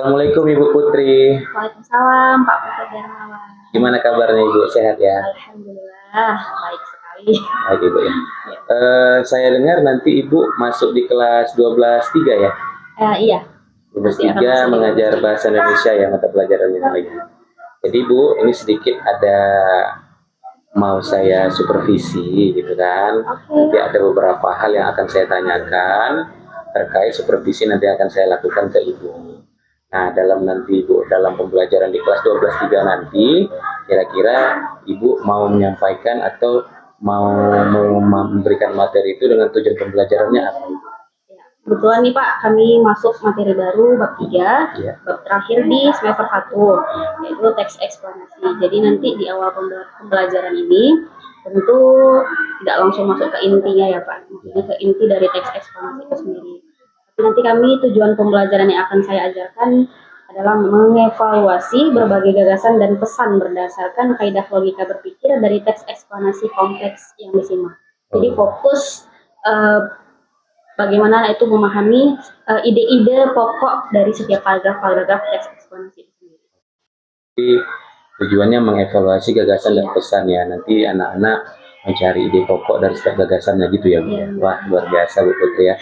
Assalamualaikum Ibu Putri. Waalaikumsalam Pak Putra Darmawan. Gimana kabarnya Ibu? Sehat ya? Alhamdulillah baik sekali. Baik Ibu ya. Saya dengar nanti Ibu masuk di kelas 12-3 ya? Iya. 12-3 mengajar bahasa Indonesia ya, mata pelajarannya lagi. Jadi Ibu, ini sedikit ada mau saya supervisi gitu kan. Nanti ada beberapa hal yang akan saya tanyakan terkait supervisi nanti akan saya lakukan ke Ibu. Nah, dalam pembelajaran di kelas 12-3 nanti, kira-kira Ibu mau menyampaikan atau mau memberikan materi itu dengan tujuan pembelajarannya apa? Kebetulan nih Pak, kami masuk materi baru bab 3, bab terakhir di semester 1, yaitu teks eksplanasi. Jadi nanti di awal pembelajaran ini, tentu tidak langsung masuk ke intinya ya Pak, maksudnya ke inti dari teks eksplanasi itu sendiri. Nanti tujuan pembelajaran yang akan saya ajarkan adalah mengevaluasi berbagai gagasan dan pesan berdasarkan kaidah logika berpikir dari teks eksplanasi kompleks yang disimak. Jadi fokus bagaimana itu memahami ide-ide pokok dari setiap paragraf teks eksplanasi itu sendiri. Jadi tujuannya mengevaluasi gagasan dan pesan ya. Nanti anak-anak mencari ide pokok dari setiap gagasannya gitu ya. Wah, luar biasa Bu Putri ya.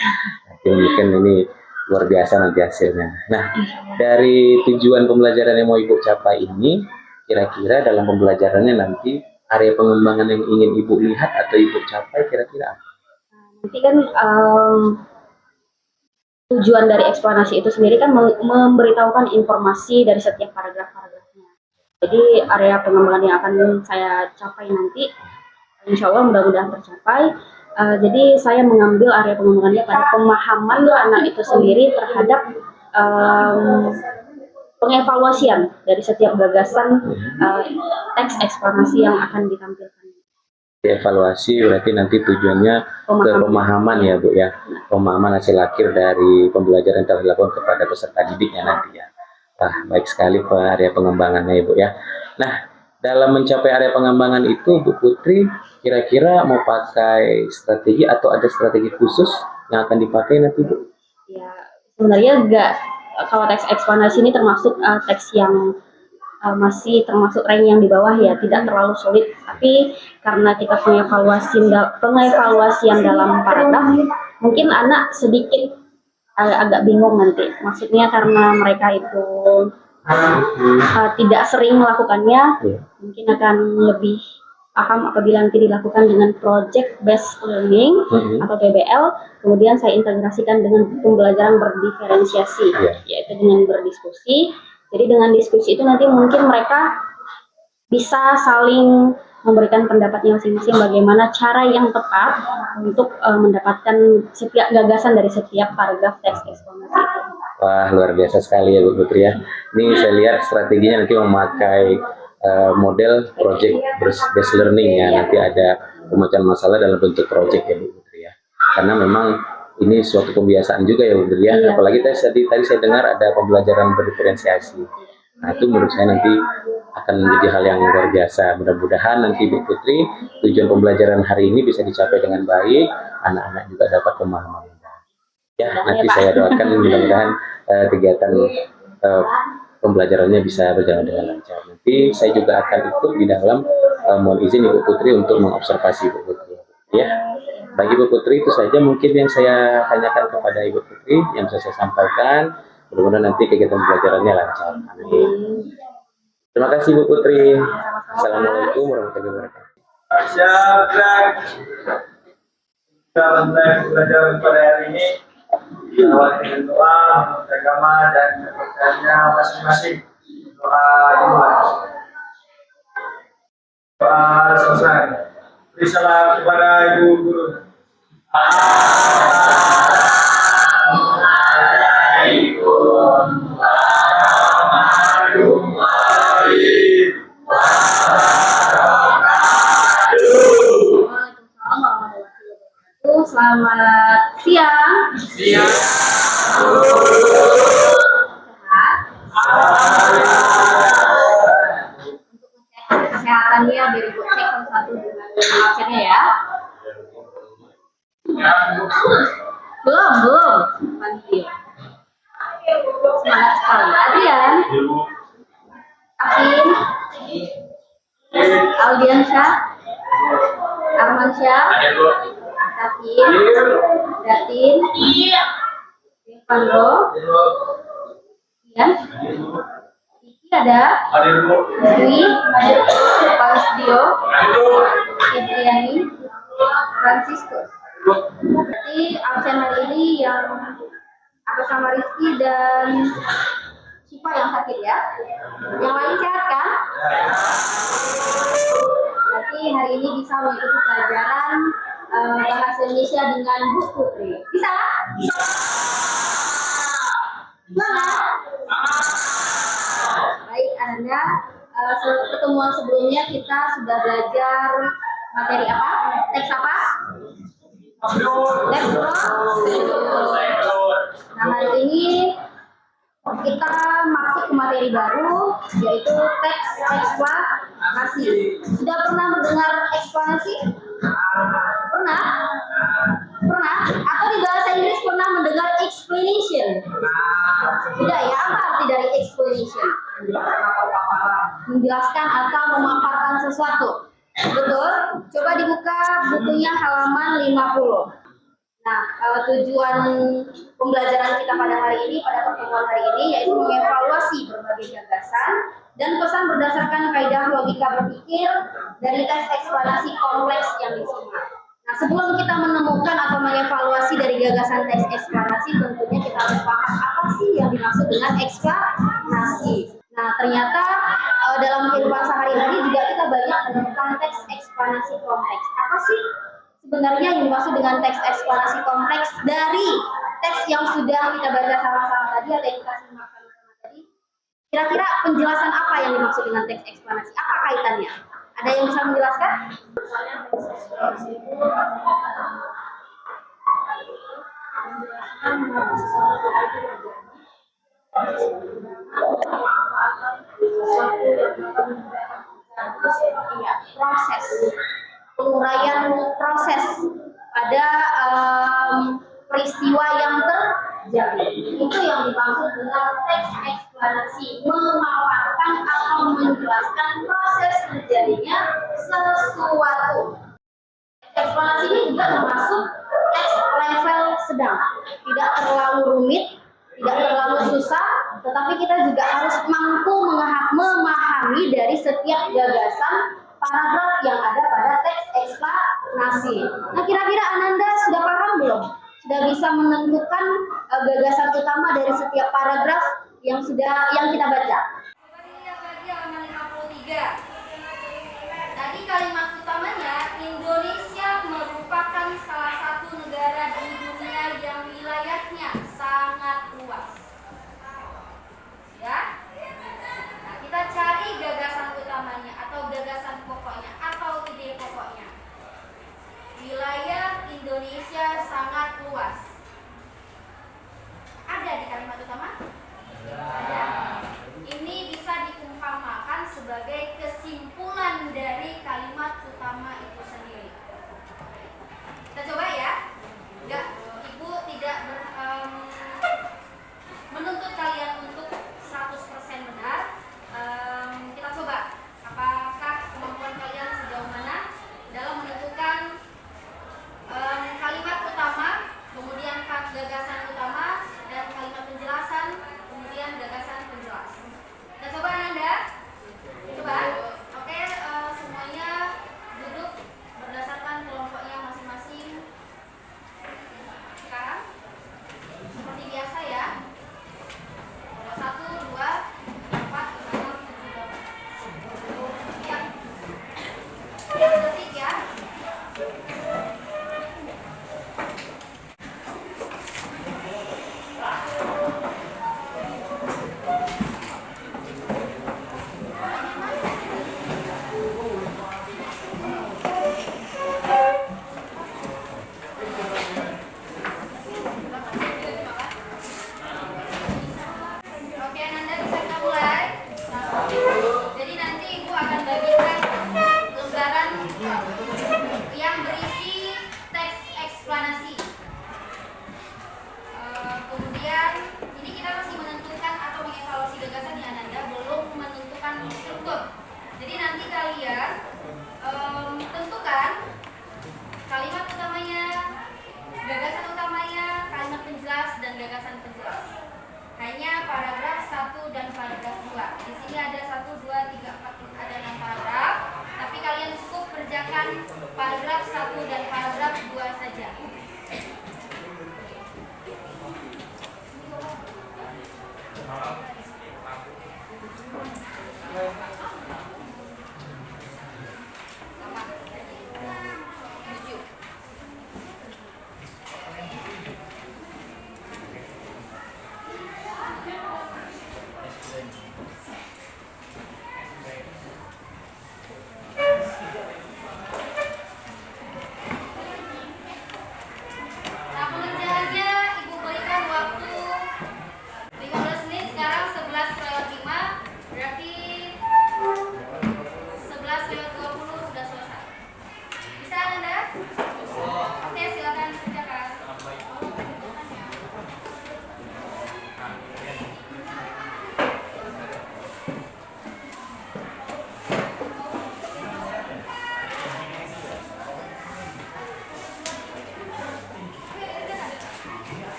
Mungkin ini luar biasa nanti hasilnya. Nah, dari tujuan pembelajaran yang mau Ibu capai ini, kira-kira dalam pembelajarannya nanti area pengembangan yang ingin Ibu lihat atau Ibu capai kira-kira apa? Nanti kan tujuan dari eksplanasi itu sendiri kan memberitahukan informasi dari setiap paragrafnya. Jadi area pengembangan yang akan saya capai nanti, insya Allah mudah-mudahan tercapai. Jadi saya mengambil area pengembangannya pada pemahaman anak itu sendiri terhadap pengevaluasian dari setiap gagasan teks eksplanasi yang akan ditampilkan. Evaluasi berarti nanti tujuannya ke pemahaman ya Bu ya, pemahaman hasil akhir dari pembelajaran yang telah dilakukan kepada peserta didiknya nanti ya. Baik sekali area pengembangannya Ibu ya. Nah, dalam mencapai area pengembangan itu Bu Putri kira-kira mau pakai strategi atau ada strategi khusus yang akan dipakai nanti Bu? Ya, sebenarnya enggak. Kalau teks eksplanasi ini termasuk teks yang masih termasuk rank yang di bawah ya, tidak terlalu sulit. Tapi karena kita pengevaluasian dalam paragraf, mungkin anak sedikit agak bingung nanti. Maksudnya karena mereka itu tidak sering melakukannya, mungkin akan lebih paham apabila nanti dilakukan dengan project based learning atau PBL, kemudian saya integrasikan dengan pembelajaran berdiferensiasi, yaitu dengan berdiskusi. Jadi dengan diskusi itu nanti mungkin mereka bisa saling memberikan pendapatnya masing-masing bagaimana cara yang tepat untuk mendapatkan setiap gagasan dari setiap paragraf teks eksplanasi itu. Wah, luar biasa sekali ya Bu Putri ya. Ini saya lihat strateginya nanti memakai model project based learning ya. Nanti ada pemecahan masalah dalam bentuk project ya Bu Putri ya. Karena memang ini suatu pembiasaan juga ya Bu Putri ya. Apalagi tadi saya dengar ada pembelajaran berdiferensiasi. Nah, itu menurut saya nanti akan menjadi hal yang luar biasa. Mudah-mudahan nanti Bu Putri tujuan pembelajaran hari ini bisa dicapai dengan baik, anak-anak juga dapat pemahaman. Ya, nanti saya doakan mudah-mudahan kegiatan pembelajarannya bisa berjalan dengan lancar. Nanti saya juga akan ikut di dalam mohon izin Ibu Putri untuk mengobservasi Ibu Putri. Ya, bagi Ibu Putri itu saja mungkin yang saya tanyakan kepada Ibu Putri yang bisa saya sampaikan. Mudah-mudahan nanti kegiatan pembelajarannya lancar. Amin. Terima kasih Bu Putri. Assalamualaikum warahmatullahi wabarakatuh. Dalam pelajaran pada hari ini diawali dengan doa menurut agama dan kepercayaannya masing-masing. Doa dimulai. Doa selesai. Beri salam kepada ibu guru. Assalamualaikum warahmatullahi wabarakatuh. Selamat siang. Siang. Untuk kesehatannya biar Ibu cek satu dengan absennya ya. Belum. Lanjut. Semangat sekali. Adrian, Afin, Aldiansyah, Armansyah, Tafin, Datin, Irfandro, Ian, Iki ada, Dwi, Pausdio, Indriani, Franciscus. Berarti absen hari ini yang aku sama Rizky dan Siva yang sakit ya. Yang lain sehat kan? Berarti hari ini bisa mengikuti pelajaran bahasa Indonesia dengan Bu Putri. Bisa? Semangat? Baik, Ananda. Pertemuan sebelumnya kita sudah belajar materi apa? Teks apa? Teks Nah, hari ini kita masuk ke materi baru, yaitu teks eksplanasi. Sudah pernah mendengar eksplanasi? Pernah? Pernah? Atau di bahasa Inggris pernah mendengar explanation? Tidak ya? Apa arti dari explanation? Menjelaskan atau memaparkan sesuatu. Betul? Coba dibuka bukunya halaman 50. Nah, tujuan pembelajaran kita pada hari ini, pada pertemuan hari ini, yaitu mengevaluasi berbagai gagasan dan pesan berdasarkan kaidah logika berpikir dari teks eksplanasi kompleks yang disimak. Nah, sebelum kita menemukan atau mengevaluasi dari gagasan teks eksplanasi, tentunya kita harus paham apa sih yang dimaksud dengan eksplanasi. Nah, ternyata dalam kehidupan sehari-hari juga kita banyak menemukan teks eksplanasi kompleks. Apa sih sebenarnya yang dimaksud dengan teks eksplanasi kompleks dari teks yang sudah kita baca sama-sama tadi atau yang kita simak sama-sama tadi? Kira-kira penjelasan apa yang dimaksud dengan teks eksplanasi? Apa kaitannya? Ada yang bisa menjelaskan? Iya, proses penguraian proses pada peristiwa yang terjadi. Itu yang dimaksud dengan teks eksplanasi, memaparkan atau menjelaskan proses terjadinya sesuatu. Eksplanasi ini juga termasuk teks level sedang, tidak terlalu rumit, tidak terlalu susah, tetapi kita juga harus mampu memahami dari setiap gagasan paragraf yang ada pada teks eksplanasi. Nah, kira-kira Ananda sudah paham belum? Sudah bisa menentukan gagasan utama dari setiap paragraf yang kita baca? Coba dilihat lagi halaman 53. Tadi kalimat utamanya, Indonesia merupakan salah satu negara di dunia yang wilayahnya sangat luas. Ya? Nah, kita cari gagasan utamanya atau gagasan pokoknya atau ide pokoknya. Wilayah Indonesia sangat luas. Ada di kalimat utama? Ada. Ini bisa diumpamakan sebagai kesimpulan dari kalimat utama itu sendiri. Kita coba membacakan paragraf 1 dan paragraf 2 saja. Nah, pengerjaannya Ibu berikan waktu 15 menit, sekarang 11:05, berarti 11:20 sudah selesai. Bisa Anda? Oke, silakan kerjakan. Silakan.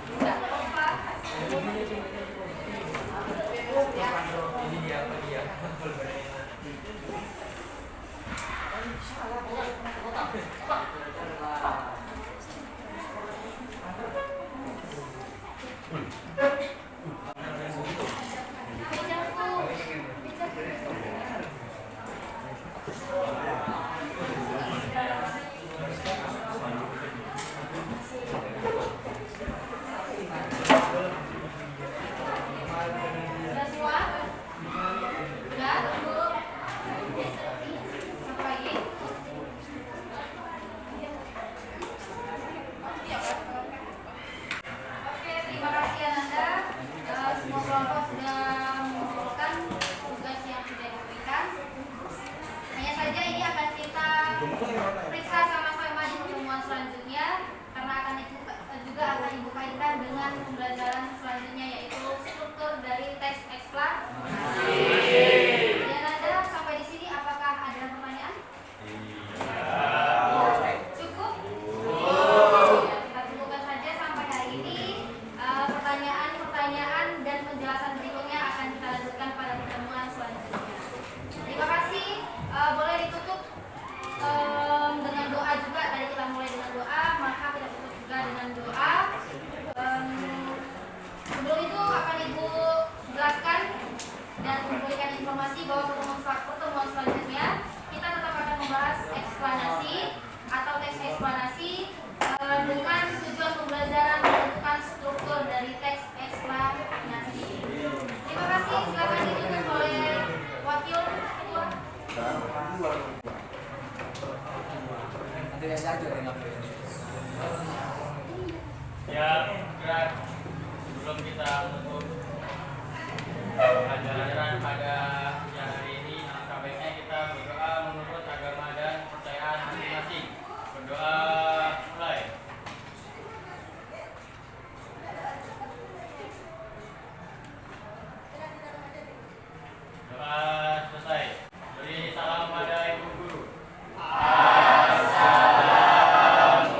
Tidak kompak. Sudah semua? Sudah, Bu? Apa lagi? Oke, terima kasih Ananda. Semua kelompok sudah mengumpulkan tugas yang sudah diberikan. Hanya saja ini akan kita periksa sama-sama di pertemuan selanjutnya, karena akan juga akan Ibu kaitkan dengan pembelajaran selanjutnya, yaitu struktur dari teks eksplanasi. Dan Anda sampai di sini, apakah ada pertanyaan? Cukup? Ya, kita cukupkan saja sampai hari ini. Pertanyaan-pertanyaan dan penjelasan berikutnya akan kita lanjutkan pada pertemuan selanjutnya. Terima kasih. Boleh ditutup dengan doa juga. Tadi kita mulai dengan doa, maka kita tutup juga dengan doa. Sebelum itu akan Ibu jelaskan dan memberikan informasi bahwa pertemuan selanjutnya kita tetap akan membahas eksplanasi atau teks eksplanasi dengan tujuan pembelajaran menentukan struktur dari teks eksplanasi. Terima kasih. Silakan ditutup oleh wakil ketua. Ya, gerak sebelum kita menutup pelajaran pada siang hari ini, alangkah baiknya kita berdoa menurut agama dan kepercayaan masing-masing. Berdoa mulai. Doa selesai. Beri salam pada Ibu Guru. Assalamualaikum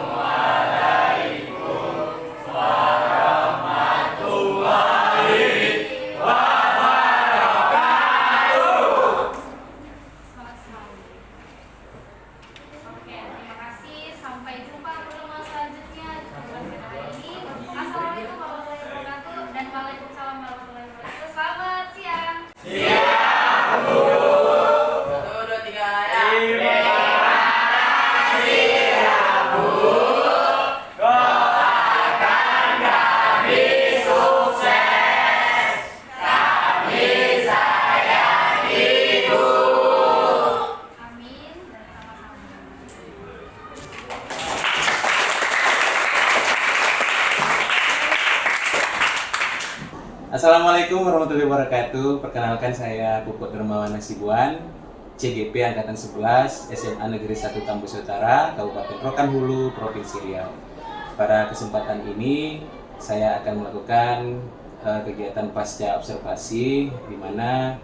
Assalamualaikum warahmatullahi wabarakatuh. Perkenalkan saya Puput Dermawan Hasibuan, CGP Angkatan 11, SMA Negeri 1 Kampus Utara, Kabupaten Rokan Hulu, Provinsi Riau. Pada kesempatan ini saya akan melakukan kegiatan pasca observasi, di mana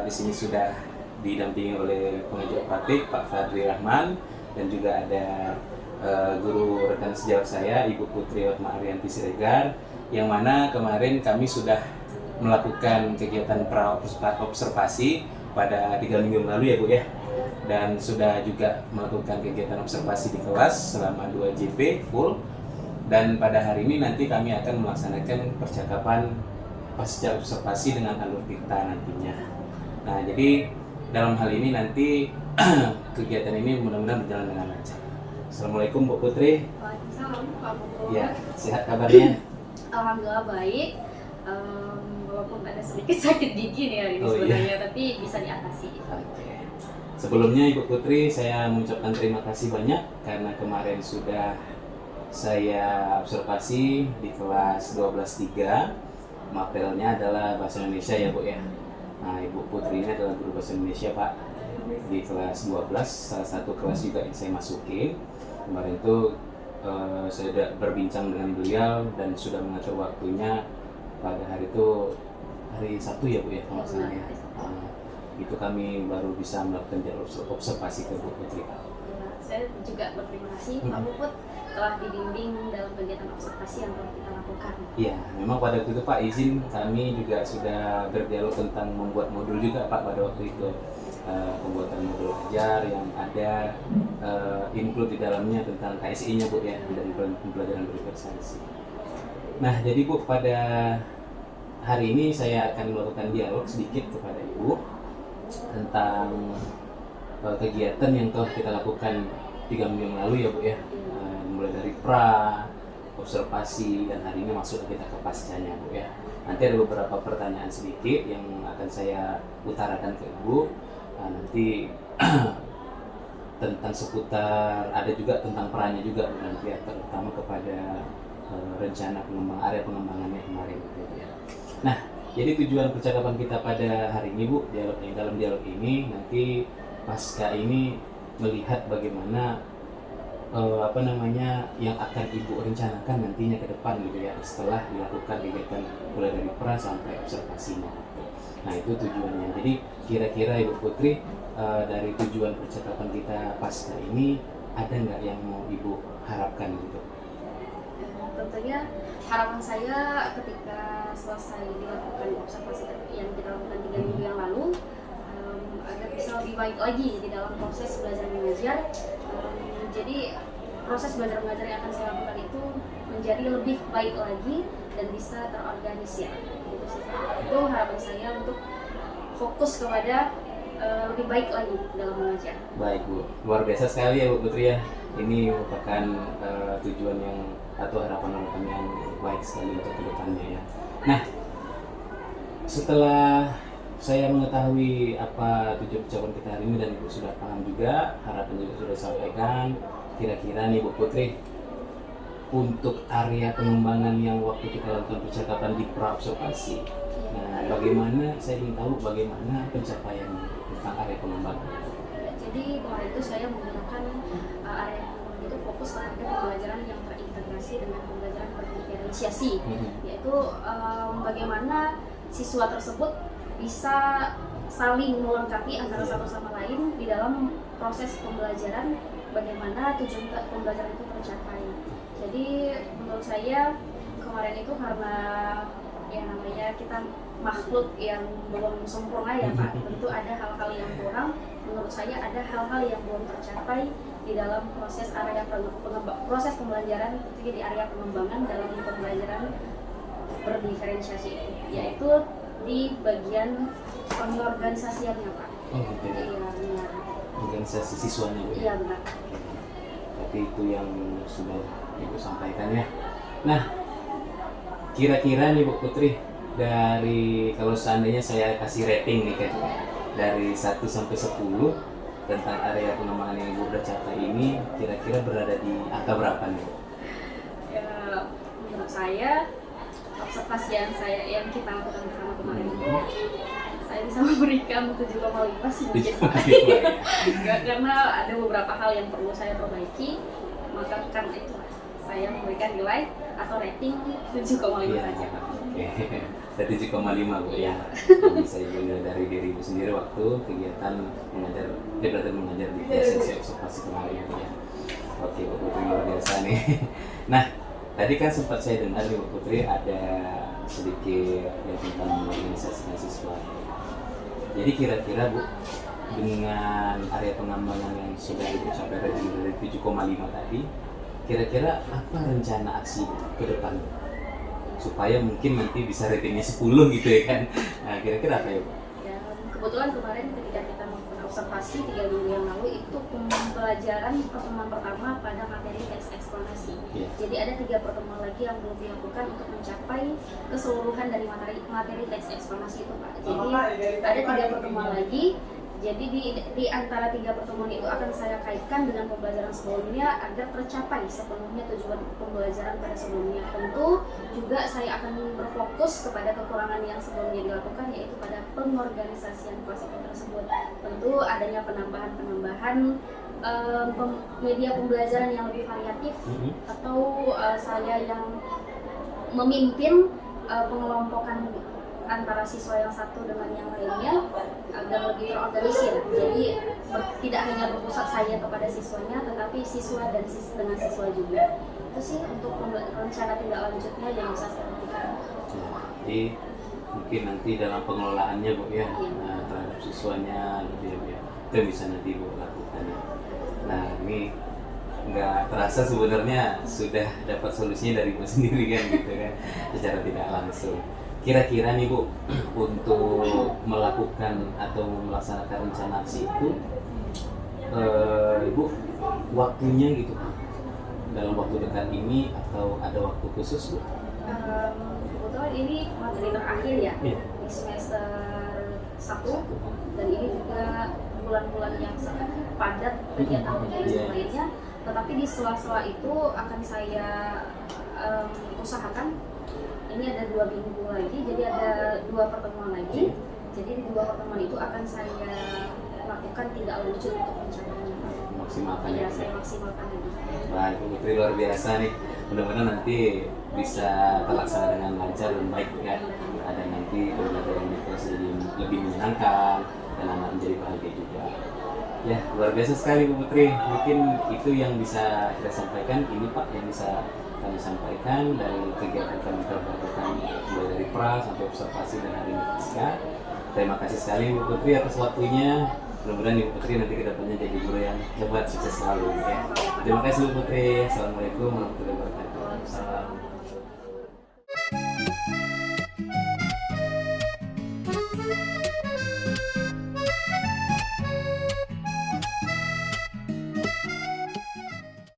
di sini sudah didampingi oleh pengajar praktik Pak Fadri Rahman, dan juga ada guru rekan sejawat saya Ibu Putri Otma Arianti Siregar, yang mana kemarin kami sudah melakukan kegiatan pra-observasi pada 3 minggu lalu ya Bu ya, dan sudah juga melakukan kegiatan observasi di kelas selama 2 JP full, dan pada hari ini nanti kami akan melaksanakan percakapan pasca observasi dengan alur dikta nantinya. Nah, jadi dalam hal ini nanti kegiatan ini mudah-mudahan berjalan dengan lancar. Assalamualaikum Bu Putri. Waalaikumsalam Pak Puput. Ya, sehat kabarnya? Alhamdulillah baik. Walaupun ada sedikit sakit gigi nih hari ini Oh, sebenarnya, tapi bisa diatasi. Oke. Sebelumnya Ibu Putri, saya mengucapkan terima kasih banyak karena kemarin sudah saya observasi di kelas 12-3. Materialnya adalah bahasa Indonesia ya Bu ya. Nah, Ibu Putri ini adalah guru bahasa Indonesia Pak di kelas 12, salah satu kelas juga yang saya masukin. Kemarin itu saya sudah berbincang dengan beliau dan sudah mengatur waktunya pada hari itu, hari Sabtu ya Bu ya kalau nggak salah ya. Itu kami baru bisa melakukan jalur observasi ke Bu Putri. Ya, saya juga berterima kasih Pak Puput telah dibimbing dalam kegiatan observasi yang telah kita lakukan. Iya, memang pada waktu itu Pak izin kami juga sudah berdialog tentang membuat modul juga Pak pada waktu itu. Pembuatan modul ajar yang ada include di dalamnya tentang KSI-nya Bu ya, dari pembelajaran berverifikasi. Nah, jadi Bu, pada hari ini saya akan melakukan dialog sedikit kepada Ibu tentang kegiatan yang telah kita lakukan 3 minggu yang lalu ya Bu ya. Mulai dari pra, observasi, dan hari ini masuk kita ke pascanya Bu ya. Nanti ada beberapa pertanyaan sedikit yang akan saya utarakan ke Ibu. Nah, nanti tentang seputar, ada juga tentang perannya juga nanti ya, terutama kepada rencana area pengembangannya kemarin gitu ya. Nah, jadi tujuan percakapan kita pada hari ini Bu, dalam dialog ini nanti pasca ini melihat bagaimana yang akan Ibu rencanakan nantinya ke depan gitu ya, setelah dilakukan kegiatan mulai dari pra sampai observasinya. Nah, itu tujuannya. Jadi kira-kira Ibu Putri, dari tujuan percakapan kita pasca ini ada nggak yang mau Ibu harapkan gitu? Tentunya harapan saya ketika selesai dilakukan observasi yang kita lakukan 3 minggu yang lalu, agar bisa lebih baik lagi di dalam proses belajar mengajar. Jadi proses belajar mengajar yang akan saya lakukan itu menjadi lebih baik lagi dan bisa terorganisir. Gitu sih. Itu harapan saya untuk fokus kepada lebih baik lagi dalam mengajar. Baik Bu, luar biasa sekali ya Bu Putri ya. Ini merupakan tujuan yang atau harapan-harapan yang baik sekali untuk kedepannya ya. Nah, setelah saya mengetahui apa tujuan percakapan kita hari ini dan Ibu sudah paham juga, harapan juga sudah sampaikan. Kira-kira nih Bu Putri, untuk area pengembangan yang waktu kita lakukan percakapan di pra-observasi, nah bagaimana, saya ingin tahu bagaimana pencapaian tentang area pengembangan. Jadi kemarin itu saya menggunakan area pengembangan itu fokus pada pembelajaran yang terintegrasi dengan pembelajaran berdiferensiasi, yaitu bagaimana siswa tersebut bisa saling melengkapi antara satu sama lain di dalam proses pembelajaran, bagaimana tujuan pembelajaran itu tercapai. Jadi menurut saya kemarin itu karena ya namanya kita makhluk yang belum sempurna ya Pak, tentu ada hal-hal yang kurang. Menurut saya ada hal-hal yang belum tercapai di dalam proses proses pembelajaran, tentunya di area pengembangan dalam pembelajaran berdiferensiasi, yaitu di bagian pengorganisasiannya Pak. Oh gitu ya. Iya benar. Organisasi siswanya Bu. Iya benar. Berarti itu yang sudah Ibu sampaikan ya. Nah, kira-kira nih Bu Putri, dari kalau seandainya saya kasih rating nih kan, dari 1 sampai 10 tentang area pengembangan yang Ibu udah capai ini, kira-kira berada di angka berapa nih Bu? Ya, menurut saya observasi yang kita lakukan bersama kemarin itu, saya bisa memberikan 7,5 sih mungkin. Karena ada beberapa hal yang perlu saya perbaiki, maka karena itu saya memberikan nilai atau rating 7,5 saja. Oke. Dari 7,5 Bu ya. Bisa juga dari diri ibu sendiri waktu kegiatan mengajar, belajar mengajar di sesi observasi kemarin ya. Oke Bu Putri, luar biasa nih. Nah, tadi kan sempat saya dengar nih Bu Putri ada sedikit ya tentang organisasi mahasiswa. Jadi kira-kira Bu, dengan area pengembangan yang sudah Ibu capai dari 7,5 tadi, kira-kira apa rencana aksi ke depan supaya mungkin nanti bisa ratingnya 10 gitu ya kan? Nah, kira-kira apa ya Bu? Ya, kebetulan kemarin ketika kita melakukan observasi 3 minggu yang lalu itu pembelajaran pertemuan pertama pada materi teks eksplanasi. Jadi ada 3 pertemuan lagi yang belum dilakukan untuk mencapai keseluruhan dari materi teks eksplanasi itu Pak. Jadi ada 3 pertemuan lagi. Jadi di antara 3 pertemuan itu akan saya kaitkan dengan pembelajaran sebelumnya agar tercapai sepenuhnya tujuan pembelajaran pada sebelumnya. Tentu juga saya akan berfokus kepada kekurangan yang sebelumnya dilakukan, yaitu pada pengorganisasian kelas tersebut. Tentu adanya penambahan media pembelajaran yang lebih variatif, atau saya yang memimpin pengelompokan antara siswa yang satu dengan yang lainnya agar lebih terorganisir. Jadi tidak hanya berpusat saya kepada siswanya, tetapi siswa dan dengan siswa juga. Itu sih untuk rencana tindak lanjutnya yang bisa saya lakukan. Jadi mungkin nanti dalam pengelolaannya Bu ya, nah, terhadap siswanya lebih ya, itu bisa nanti Bu lakukan ya. Nah ini nggak terasa sebenarnya sudah dapat solusinya dari Bu sendiri kan gitu kan, secara tidak langsung. Kira-kira nih Bu, untuk melakukan atau melaksanakan rencana aksi itu, Ibu waktunya gitu dalam waktu dekat ini atau ada waktu khusus Bu? Kebetulan ini materi terakhir ya, di semester 1, dan ini juga bulan-bulan yang sangat padat kegiatan-kegiatan lainnya. Tetapi di sela-sela itu akan saya usahakan. Ini ada 2 minggu lagi, jadi ada 2 pertemuan lagi. Jadi di 2 pertemuan itu akan saya lakukan tindak lanjut untuk pencapaian. Maksimalkan ya? Saya maksimalkan ini. Baik, Bu Putri, luar biasa nih. Mudah-mudahan nanti bisa terlaksana dengan lancar dan baik ya. Ada nanti pembelajaran yang lebih menyenangkan dan anak menjadi bahagia juga. Ya, luar biasa sekali Bu Putri. Mungkin itu yang bisa kita sampaikan. Ini Pak yang bisa kami sampaikan dari kegiatan kami lakukan mulai dari pra sampai observasi dan hari ini pasca. Terima kasih sekali Bu Putri atas waktunya. Mudah-mudahan Ibu Putri nanti kedepannya jadi guru yang hebat, sukses selalu ya. Terima kasih Bu Putri. Assalamualaikum warahmatullahi wabarakatuh.